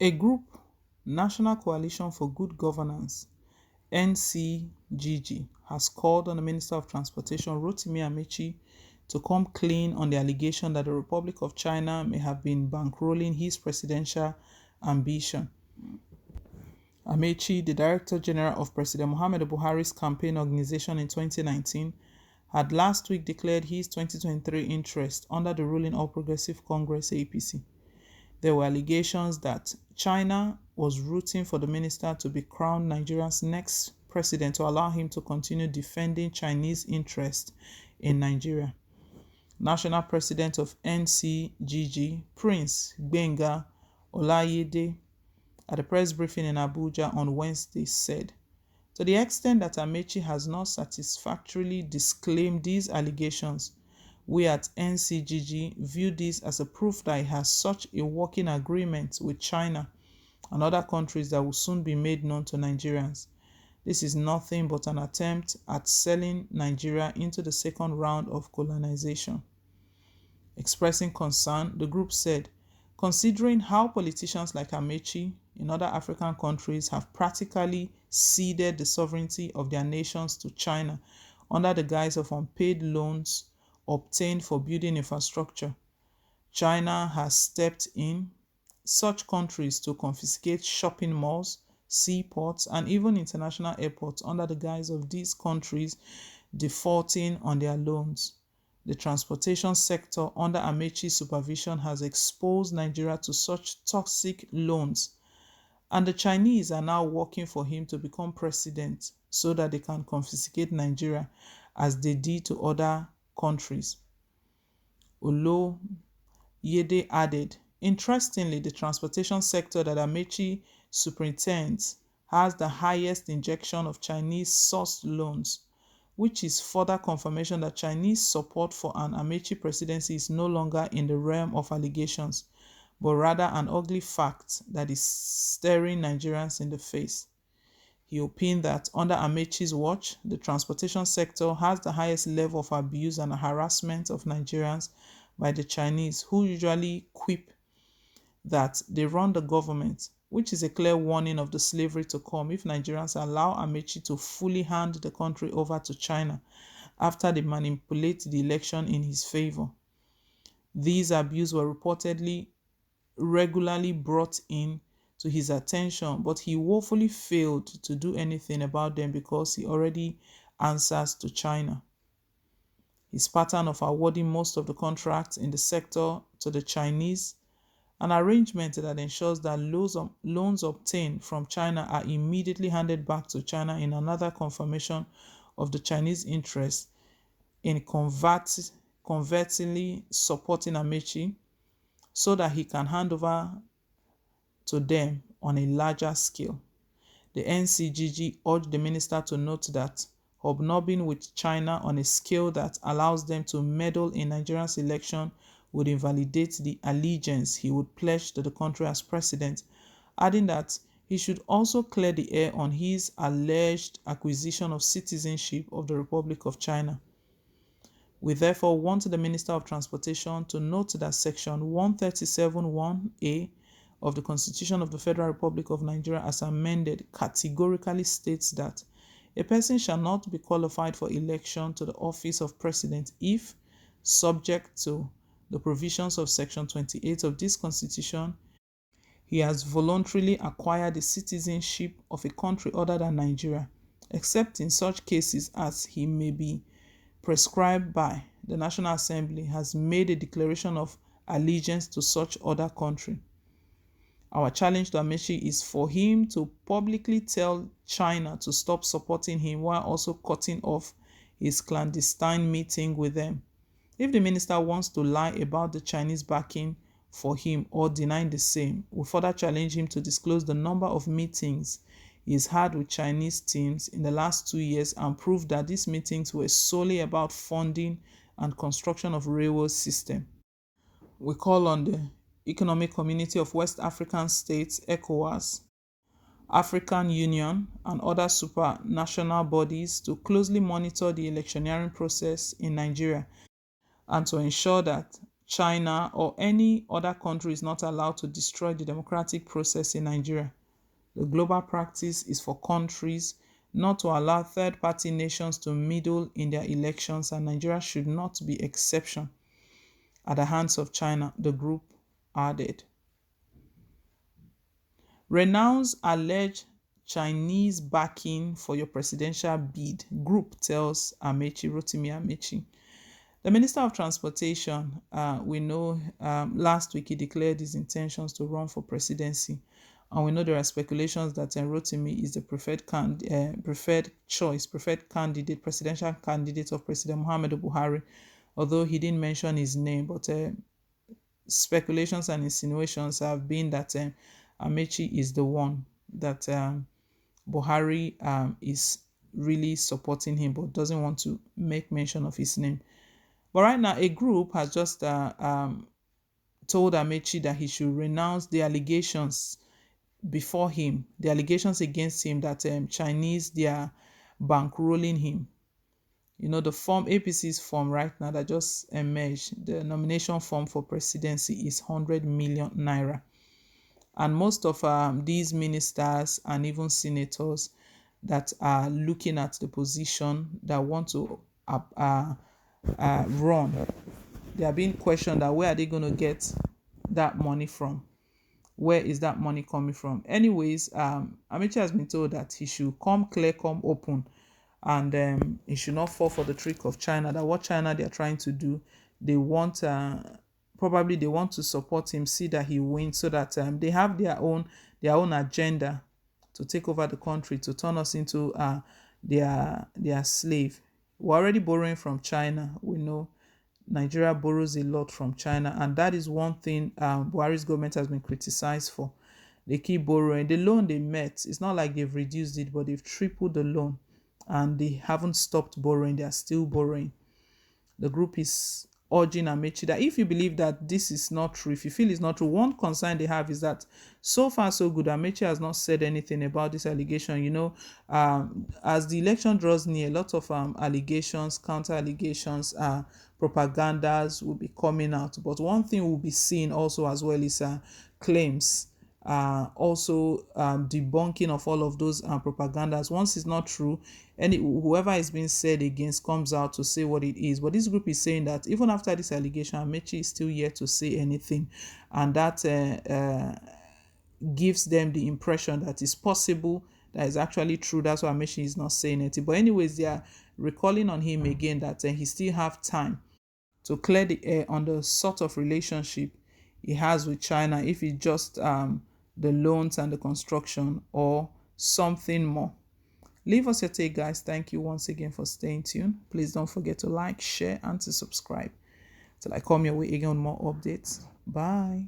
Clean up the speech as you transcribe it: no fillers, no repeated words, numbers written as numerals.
A group, National Coalition for Good Governance, NCGG, has called on the Minister of Transportation Rotimi Amaechi to come clean on the allegation that the Republic of China may have been bankrolling his presidential ambition. Amaechi, the Director General of President Muhammadu Buhari's campaign organization in 2019, had last week declared his 2023 interest under the ruling All Progressive Congress (APC). There were allegations that China was rooting for the minister to be crowned Nigeria's next president to allow him to continue defending Chinese interests in Nigeria. National President of NCGG, Prince Gbenga Olayede, at a press briefing in Abuja on Wednesday said, "To the extent that Amaechi has not satisfactorily disclaimed these allegations, we at NCGG view this as a proof that he has such a working agreement with China and other countries that will soon be made known to Nigerians. This is nothing but an attempt at selling Nigeria into the second round of colonization." Expressing concern, the group said, "Considering how politicians like Amaechi in other African countries have practically ceded the sovereignty of their nations to China under the guise of unpaid loans obtained for building infrastructure, China has stepped in such countries to confiscate shopping malls, seaports, and even international airports under the guise of these countries defaulting on their loans. The transportation sector under Amaechi's supervision has exposed Nigeria to such toxic loans, and the Chinese are now working for him to become president so that they can confiscate Nigeria as they did to other countries." Oloyede added, "Interestingly, the transportation sector that Amaechi superintends has the highest injection of Chinese-sourced loans, which is further confirmation that Chinese support for an Amaechi presidency is no longer in the realm of allegations, but rather an ugly fact that is staring Nigerians in the face." He opined that under Amaechi's watch, the transportation sector has the highest level of abuse and harassment of Nigerians by the Chinese, who usually quip that they run the government, which is a clear warning of the slavery to come if Nigerians allow Amaechi to fully hand the country over to China after they manipulate the election in his favor. These abuses were reportedly regularly brought in to his attention, but he woefully failed to do anything about them because he already answers to China. His pattern of awarding most of the contracts in the sector to the Chinese, an arrangement that ensures that loans obtained from China are immediately handed back to China, in another confirmation of the Chinese interest in covertly supporting Amaechi so that he can hand over to them on a larger scale. The NCGG urged the minister to note that hobnobbing with China on a scale that allows them to meddle in Nigeria's election would invalidate the allegiance he would pledge to the country as president, adding that he should also clear the air on his alleged acquisition of citizenship of the Republic of China. We therefore want the Minister of Transportation to note that Section 137(1)(a) of the Constitution of the Federal Republic of Nigeria as amended categorically states that a person shall not be qualified for election to the office of president if, subject to the provisions of Section 28 of this Constitution, he has voluntarily acquired the citizenship of a country other than Nigeria, except in such cases as he may be prescribed by the National Assembly has made a declaration of allegiance to such other country. Our challenge to Amaechi is for him to publicly tell China to stop supporting him while also cutting off his clandestine meeting with them. If the minister wants to lie about the Chinese backing for him or denying the same, we further challenge him to disclose the number of meetings he's had with Chinese teams in the last 2 years and prove that these meetings were solely about funding and construction of railway system. We call on the Economic Community of West African States (ECOWAS), African Union, and other supranational bodies to closely monitor the electioneering process in Nigeria and to ensure that China or any other country is not allowed to destroy the democratic process in Nigeria. The global practice is for countries not to allow third-party nations to meddle in their elections, and Nigeria should not be exception at the hands of China, the group added. Renounce alleged Chinese backing for your presidential bid, group tells Amaechi, Rotimi Amaechi. The Minister of Transportation, we know last week he declared his intentions to run for presidency. And we know there are speculations that Rotimi is the preferred candidate, presidential candidate of President Muhammadu Buhari, although he didn't mention his name. But speculations and insinuations have been that Amaechi is the one that Buhari is really supporting him, but doesn't want to make mention of his name. But right now, a group has just told Amaechi that he should renounce the allegations before him, the allegations against him that Chinese, they are bankrolling him. You know, the form, APC's form right now that just emerged, the nomination form for presidency is 100 million naira. And most of these ministers and even senators that are looking at the position that want to run, they are being questioned that where are they going to get that money from? Where is that money coming from? Anyways, Amaechi has been told that he should come clear, come open, and he should not fall for the trick of China. That what China they are trying to do, they want probably they want to support him, see that he wins, so that they have their own agenda to take over the country, to turn us into their slave. We're already borrowing from China. We know Nigeria borrows a lot from China, and that is one thing Buhari's government has been criticized for. They keep borrowing. The loan they met, it's not like they've reduced it, but they've tripled the loan, and they haven't stopped borrowing. They are still borrowing. The group is urging Amaechi that if you believe that this is not true, if you feel it's not true, one concern they have is that so far so good, Amaechi has not said anything about this allegation. You know, as the election draws near, a lot of allegations, counter allegations, propagandas will be coming out. But one thing we'll be seeing also as well is claims, also debunking of all of those propagandas. Once it's not true, and whoever is being said against comes out to say what it is. But this group is saying that even after this allegation, Amaechi is still yet to say anything, and that gives them the impression that it's possible, that is actually true. That's why Amaechi is not saying anything. But anyways, they are recalling on him again that he still have time to clear the air on the sort of relationship he has with China, if it's just the loans and the construction or something more. Leave us your take, guys. Thank you once again for staying tuned. Please don't forget to like, share, and to subscribe till I come your way again with more updates. Bye.